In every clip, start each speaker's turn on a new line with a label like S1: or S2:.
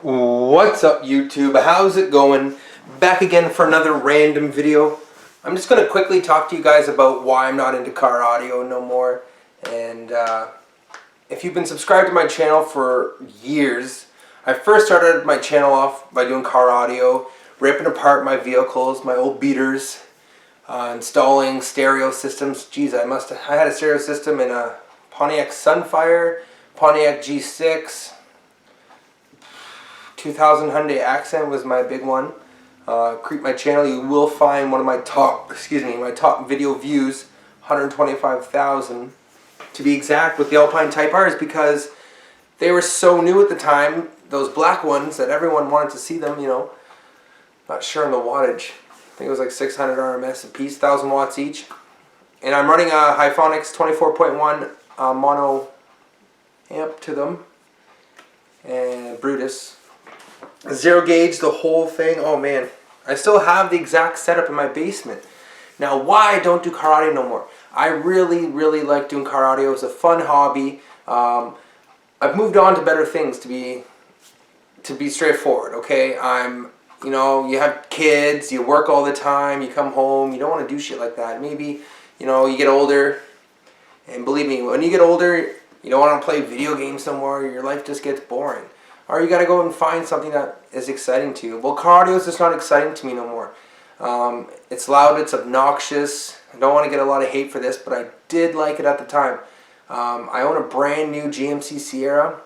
S1: What's up, YouTube? How's it going? Back again for another random video. I'm just going to quickly talk to you guys about why I'm not into car audio no more. And if you've been subscribed to my channel for years, I first started my channel off by doing car audio, ripping apart my vehicles, my old beaters, installing stereo systems. Geez, I had a stereo system in a Pontiac Sunfire, Pontiac G6, 2000 Hyundai Accent was my big one. Creep my channel, you will find one of my top video views, 125,000 to be exact, with the Alpine Type R's, because they were so new at the time. Those black ones that everyone wanted to see them, you know. Not sure on the wattage. I think it was like 600 RMS a piece, 1,000 watts each. And I'm running a Hyphonics 24.1 mono amp to them, and Brutus. Zero gauge, the whole thing. Oh man, I still have the exact setup in my basement. Now, why I don't do car audio no more? I really like doing car audio. It's a fun hobby. I've moved on to better things, to be straightforward. Okay, you have kids, you work all the time, you come home, you don't want to do shit like that. Maybe, you get older, and believe me, when you get older, you don't want to play video games somewhere. Your life just gets boring. Or you got to go and find something that is exciting to you. Well, car audio is just not exciting to me no more. It's loud, it's obnoxious. I don't want to get a lot of hate for this, but I did like it at the time. I own a brand new GMC Sierra,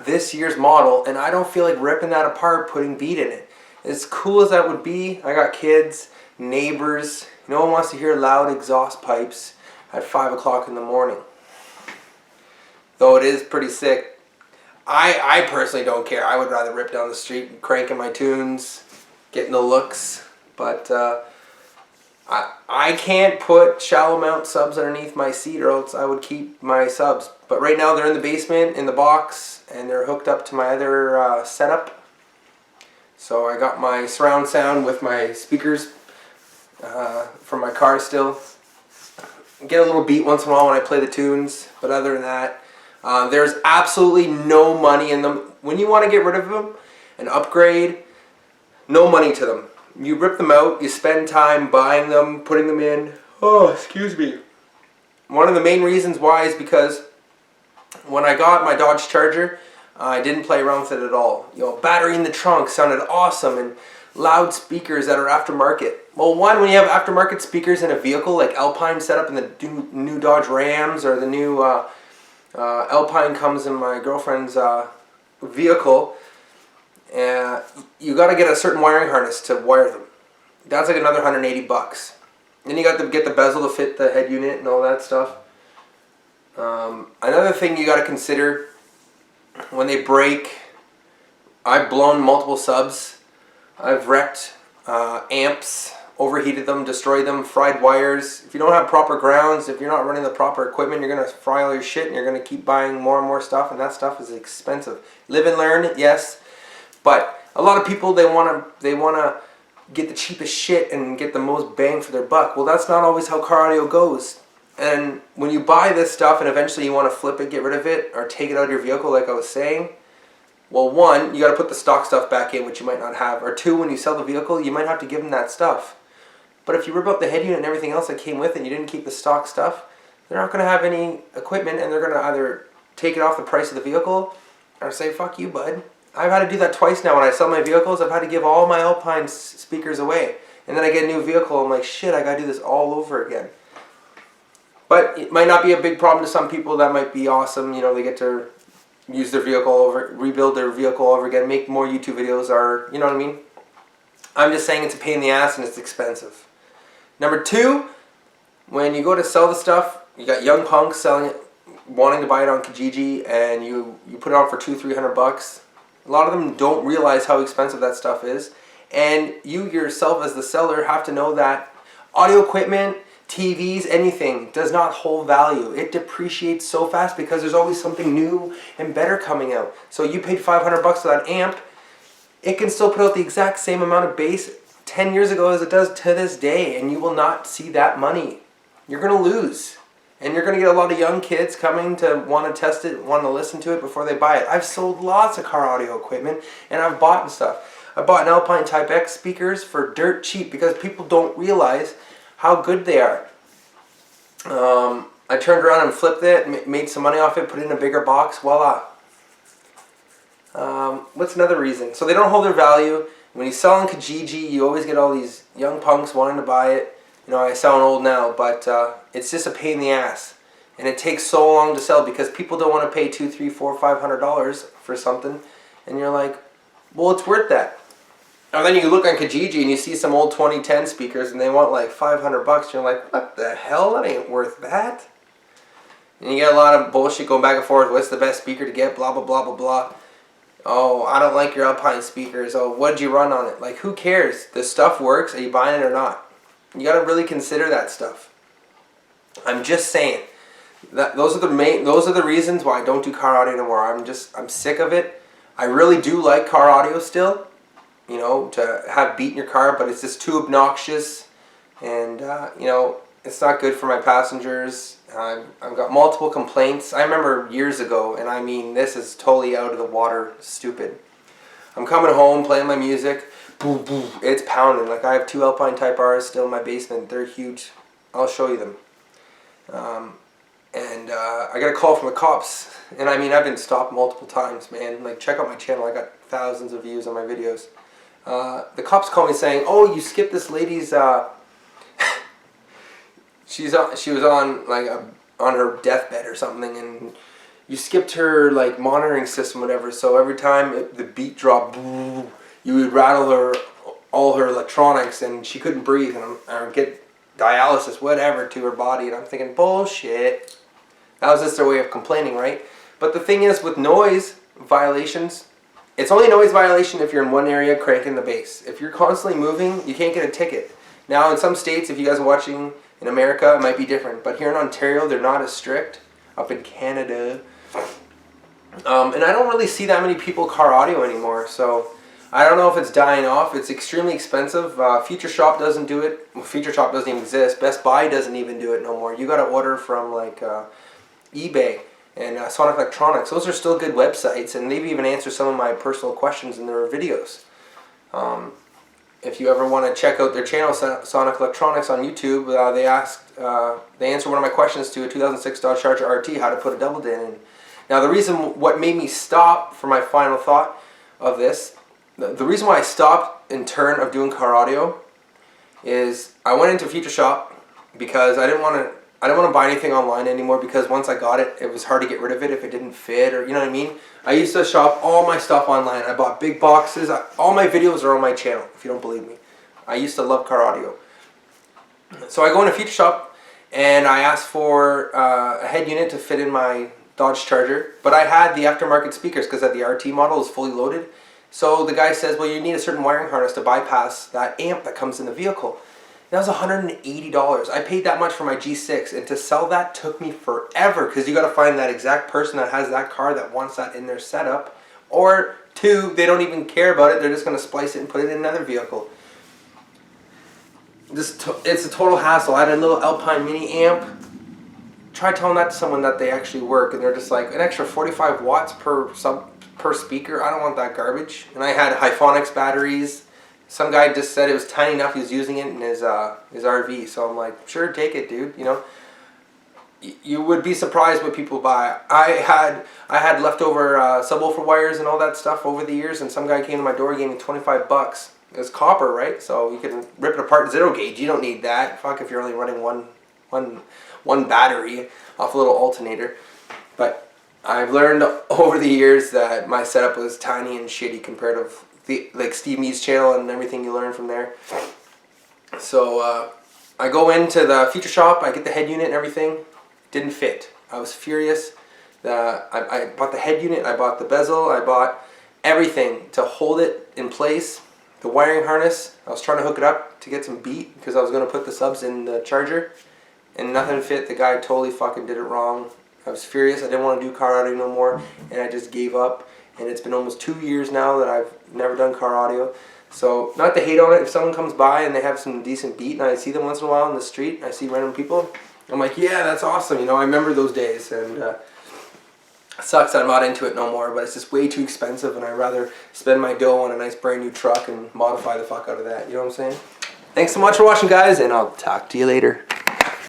S1: this year's model, and I don't feel like ripping that apart, putting beat in it. As cool as that would be, I got kids, neighbors. No one wants to hear loud exhaust pipes at 5 o'clock in the morning. Though it is pretty sick. I personally don't care. I would rather rip down the street, cranking my tunes, getting the looks. But I can't put shallow mount subs underneath my seat, or else I would keep my subs. But right now they're in the basement, in the box, and they're hooked up to my other setup. So I got my surround sound with my speakers from my car still. Get a little beat once in a while when I play the tunes, but other than that, there's absolutely no money in them. When you want to get rid of them and upgrade, no money to them. You rip them out, you spend time buying them, putting them in. Oh, excuse me. One of the main reasons why is because when I got my Dodge Charger, I didn't play around with it at all. Battery in the trunk sounded awesome, and loud speakers that are aftermarket. Well, when you have aftermarket speakers in a vehicle like Alpine set up in the new Dodge Rams, or the new Alpine comes in my girlfriend's vehicle, you got to get a certain wiring harness to wire them. That's like another $180. Then you got to get the bezel to fit the head unit and all that stuff. Another thing you got to consider when they break, I've blown multiple subs. I've wrecked amps, overheated them, destroyed them, fried wires. If you don't have proper grounds, if you're not running the proper equipment, you're going to fry all your shit, and you're going to keep buying more and more stuff, and that stuff is expensive. Live and learn, yes, but a lot of people, they want to get the cheapest shit and get the most bang for their buck. Well, that's not always how car audio goes. And when you buy this stuff and eventually you want to flip it, get rid of it, or take it out of your vehicle like I was saying, well, one, you got to put the stock stuff back in, which you might not have. Or two, when you sell the vehicle, you might have to give them that stuff. But if you rip out the head unit and everything else that came with it and you didn't keep the stock stuff, they're not going to have any equipment, and they're going to either take it off the price of the vehicle or say, fuck you, bud. I've had to do that twice now. When I sell my vehicles, I've had to give all my Alpine speakers away. And then I get a new vehicle, I'm like, shit, I got to do this all over again. But it might not be a big problem to some people. That might be awesome. They get to use their vehicle rebuild their vehicle over again, make more YouTube videos, or, you know what I mean? I'm just saying it's a pain in the ass and it's expensive. Number two, when you go to sell the stuff, you got young punks selling it, wanting to buy it on Kijiji, and you put it on for $200-300. A lot of them don't realize how expensive that stuff is, and you yourself as the seller have to know that audio equipment, TVs, anything does not hold value. It depreciates so fast because there's always something new and better coming out. So you paid $500 for that amp, it can still put out the exact same amount of bass 10 years ago as it does to this day, and you will not see that money. You're going to lose. And you're going to get a lot of young kids coming to want to test it, want to listen to it before they buy it. I've sold lots of car audio equipment, and I've bought and stuff. I bought an Alpine Type X speakers for dirt cheap because people don't realize how good they are. I turned around and flipped it, made some money off it, put it in a bigger box, voila. What's another reason? So they don't hold their value. When you sell on Kijiji, you always get all these young punks wanting to buy it. You know, I sound old now, but it's just a pain in the ass, and it takes so long to sell because people don't want to pay $200, $300, $400, $500 for something, and you're like, well, it's worth that. And then you look on Kijiji and you see some old 2010 speakers, and they want like $500. You're like, what the hell? That ain't worth that. And you get a lot of bullshit going back and forth. What's the best speaker to get? Blah blah blah blah blah. Oh, I don't like your Alpine speakers. Oh, what'd you run on it? Like, who cares? The stuff works. Are you buying it or not? You got to really consider that stuff. I'm just saying that those are the reasons why I don't do car audio anymore. I'm sick of it. I really do like car audio still, you know, to have beat in your car, but it's just too obnoxious, and you know, it's not good for my passengers. I've got multiple complaints. I remember years ago, and I mean, this is totally out of the water stupid. I'm coming home, playing my music. Boom, boom, it's pounding. Like, I have 2 Alpine Type R's still in my basement. They're huge. I'll show you them. I got a call from the cops. And I mean, I've been stopped multiple times, man. Like, check out my channel. I got thousands of views on my videos. The cops called me saying, oh, you skipped this lady's, she was on, like, on her deathbed or something, and you skipped her, like, monitoring system, whatever. So every time the beat dropped, you would rattle all her electronics, and she couldn't breathe, and get dialysis, whatever, to her body. And I'm thinking, bullshit. That was just their way of complaining, right? But the thing is, with noise violations, it's only a noise violation if you're in one area cranking the bass. If you're constantly moving, you can't get a ticket. Now, in some states, if you guys are watching in America, it might be different. But here in Ontario, they're not as strict. Up in Canada. And I don't really see that many people car audio anymore, so I don't know if it's dying off. It's extremely expensive. Future Shop doesn't do it. Well, Future Shop doesn't even exist. Best Buy doesn't even do it no more. You got to order from like eBay and Sonic Electronics. Those are still good websites, and they've even answered some of my personal questions in their videos. If you ever want to check out their channel, Sonic Electronics on YouTube, they answered one of my questions to a 2006 Dodge Charger RT, how to put a double din in. Now, the reason what made me stop for my final thought of this. The reason why I stopped in turn of doing car audio is I went into Future Shop because I didn't want to buy anything online anymore, because once I got it, it was hard to get rid of it if it didn't fit, or you know what I mean. I used to shop all my stuff online. I bought big boxes. All my videos are on my channel, if you don't believe me. I used to love car audio. So I go into Future Shop and I asked for a head unit to fit in my Dodge Charger, but I had the aftermarket speakers because the RT model is fully loaded. So the guy says, well, you need a certain wiring harness to bypass that amp that comes in the vehicle. That was $180. I paid that much for my G6, and to sell that took me forever, because you got to find that exact person that has that car that wants that in their setup, or 2, they don't even care about it. They're just going to splice it and put it in another vehicle. It's a total hassle. I had a little Alpine mini amp. Try telling that to someone that they actually work, and they're just like, an extra 45 watts per speaker. I don't want that garbage. And I had Hyphonics batteries. Some guy just said it was tiny enough. He was using it in his RV. So I'm like, sure, take it, dude. You know, you would be surprised what people buy. I had leftover subwoofer wires and all that stuff over the years, and some guy came to my door, gave me $25. It was copper, right? So you can rip it apart. 0 gauge. You don't need that. Fuck if you're only running one battery off a little alternator. But I've learned over the years that my setup was tiny and shitty compared to like Steve Mead's channel and everything you learn from there. So I go into the Future Shop, I get the head unit and everything. Didn't fit. I was furious. I bought the head unit, I bought the bezel, I bought everything to hold it in place. The wiring harness, I was trying to hook it up to get some beat because I was going to put the subs in the charger, and nothing fit. The guy totally fucking did it wrong. I was furious. I didn't want to do car audio no more, and I just gave up. And it's been almost 2 years now that I've never done car audio. So, not to hate on it, if someone comes by and they have some decent beat and I see them once in a while in the street, I see random people, I'm like, yeah, that's awesome. You know, I remember those days, and it sucks that I'm not into it no more, but it's just way too expensive, and I'd rather spend my dough on a nice brand new truck and modify the fuck out of that. You know what I'm saying? Thanks so much for watching, guys, and I'll talk to you later.